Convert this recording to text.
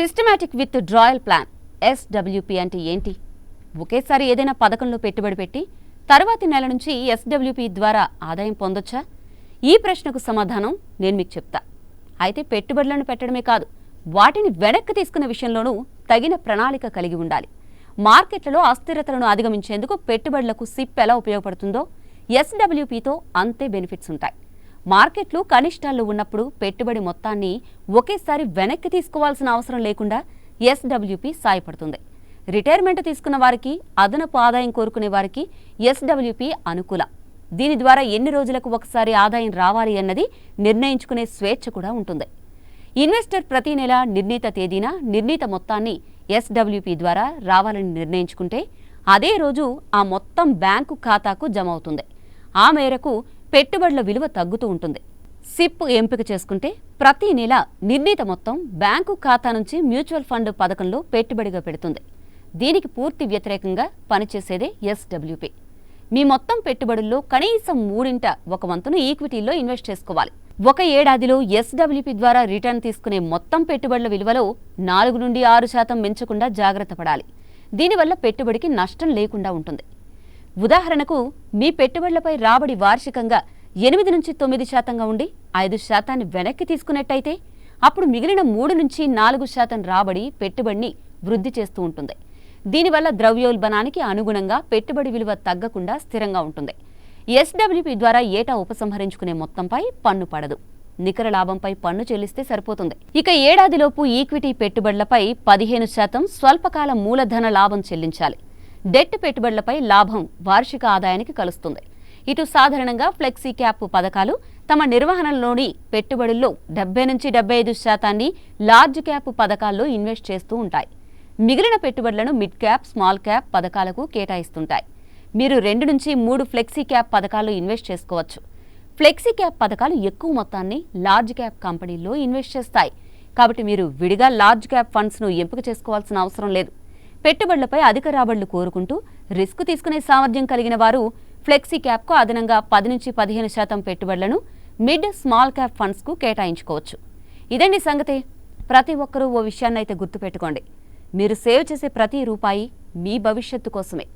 Systematic with drawal plan SWP అంటే ఏంటి? ఒకేసారి ఏదైనా పథకంలో పెట్టుబడి పెట్టి తర్వాతి నెల నుంచి ఎస్డబ్ల్యూపీ ద్వారా ఆదాయం పొందొచ్చా? ఈ ప్రశ్నకు సమాధానం నేను మీకు చెప్తా. అయితే పెట్టుబడులను పెట్టడమే కాదు, వాటిని వెనక్కి తీసుకునే విషయంలోనూ తగిన ప్రణాళిక కలిగి ఉండాలి. మార్కెట్లలో అస్థిరతలను అధిగమించేందుకు పెట్టుబడులకు సిప్ ఎలా ఉపయోగపడుతుందో ఎస్డబ్ల్యూపీతో అంతే బెనిఫిట్స్ ఉంటాయి. మార్కెట్లు కనిష్టాల్లో ఉన్నప్పుడు పెట్టుబడి మొత్తాన్ని ఒకేసారి వెనక్కి తీసుకోవాల్సిన అవసరం లేకుండా ఎస్డబ్ల్యూపీ సాయపడుతుంది. రిటైర్మెంట్ తీసుకున్న వారికి, అదనపు ఆదాయం కోరుకునే వారికి ఎస్డబ్ల్యూపీ అనుకూలం. దీని ద్వారా ఎన్ని రోజులకు ఒకసారి ఆదాయం రావాలి అన్నది నిర్ణయించుకునే స్వేచ్ఛ కూడా ఉంటుంది. ఇన్వెస్టర్ ప్రతి నెల నిర్ణీత తేదీన నిర్ణీత మొత్తాన్ని ఎస్డబ్ల్యూపీ ద్వారా రావాలని నిర్ణయించుకుంటే అదే రోజు ఆ మొత్తం బ్యాంకు ఖాతాకు జమ అవుతుంది. ఆ మేరకు పెట్టుబడుల విలువ తగ్గుతూ ఉంటుంది. సిప్ ఎంపిక చేసుకుంటే ప్రతి నెల నిర్ణీత మొత్తం బ్యాంకు ఖాతా నుంచి మ్యూచువల్ ఫండ్ పథకంలో పెట్టుబడిగా పెడుతుంది. దీనికి పూర్తి వ్యతిరేకంగా పనిచేసేదే ఎస్డబ్ల్యూపీ. మీ మొత్తం పెట్టుబడుల్లో కనీసం 1/3 ఈక్విటీల్లో ఇన్వెస్ట్ చేసుకోవాలి. ఒక ఏడాదిలో ఎస్డబ్ల్యూపీ ద్వారా రిటర్న్ తీసుకునే మొత్తం పెట్టుబడుల విలువలో 4 నుండి 6% మించకుండా జాగ్రత్త పడాలి. దీనివల్ల పెట్టుబడికి నష్టం లేకుండా ఉంటుంది. ఉదాహరణకు, మీ పెట్టుబడులపై రాబడి వార్షికంగా 8 నుంచి 9% ఉండి 5% వెనక్కి తీసుకున్నట్టయితే అప్పుడు మిగిలిన 3 నుంచి 4% రాబడి పెట్టుబడిని వృద్ధి చేస్తూ ఉంటుంది. దీనివల్ల ద్రవ్యోల్బణానికి అనుగుణంగా పెట్టుబడి విలువ తగ్గకుండా స్థిరంగా ఉంటుంది. ఎస్డబ్ల్యూపీ ద్వారా ఏటా ఉపసంహరించుకునే మొత్తంపై పన్ను పడదు. నికర లాభంపై పన్ను చెల్లిస్తే సరిపోతుంది. ఇక ఏడాదిలోపు ఈక్విటీ పెట్టుబడులపై 15% స్వల్పకాల మూలధన లాభం చెల్లించాలి. డెట్ పెట్టుబడులపై లాభం వార్షిక ఆదాయానికి కలుస్తుంది. ఇటు సాధారణంగా ఫ్లెక్సీ క్యాప్ పథకాలు తమ నిర్వహణలోని పెట్టుబడుల్లో 70 నుంచి 75% లార్జ్ క్యాప్ పథకాల్లో ఇన్వెస్ట్ చేస్తూ ఉంటాయి. మిగిలిన పెట్టుబడులను మిడ్ క్యాప్, స్మాల్ క్యాప్ పథకాలకు కేటాయిస్తుంటాయి. మీరు 2 నుంచి 3 ఫ్లెక్సీ క్యాప్ పథకాల్లో ఇన్వెస్ట్ చేసుకోవచ్చు. ఫ్లెక్సీ క్యాప్ పథకాలు ఎక్కువ మొత్తాన్ని లార్జ్ క్యాప్ కంపెనీల్లో ఇన్వెస్ట్ చేస్తాయి. కాబట్టి మీరు విడిగా లార్జ్ క్యాప్ ఫండ్స్ను ఎంపిక చేసుకోవాల్సిన అవసరం లేదు. పెట్టుబడులపై అధిక రాబడులు కోరుకుంటూ రిస్క్ తీసుకునే సామర్థ్యం కలిగిన వారు ఫ్లెక్సీ క్యాప్కు అదనంగా 10 నుంచి 15% పెట్టుబడులను మిడ్, స్మాల్ క్యాప్ ఫండ్స్కు కేటాయించుకోవచ్చు. ఇదండి సంగతి. ప్రతి ఒక్కరూ ఓ విషయాన్నైతే గుర్తుపెట్టుకోండి, మీరు సేవ్ చేసే ప్రతి రూపాయి మీ భవిష్యత్తు కోసమే.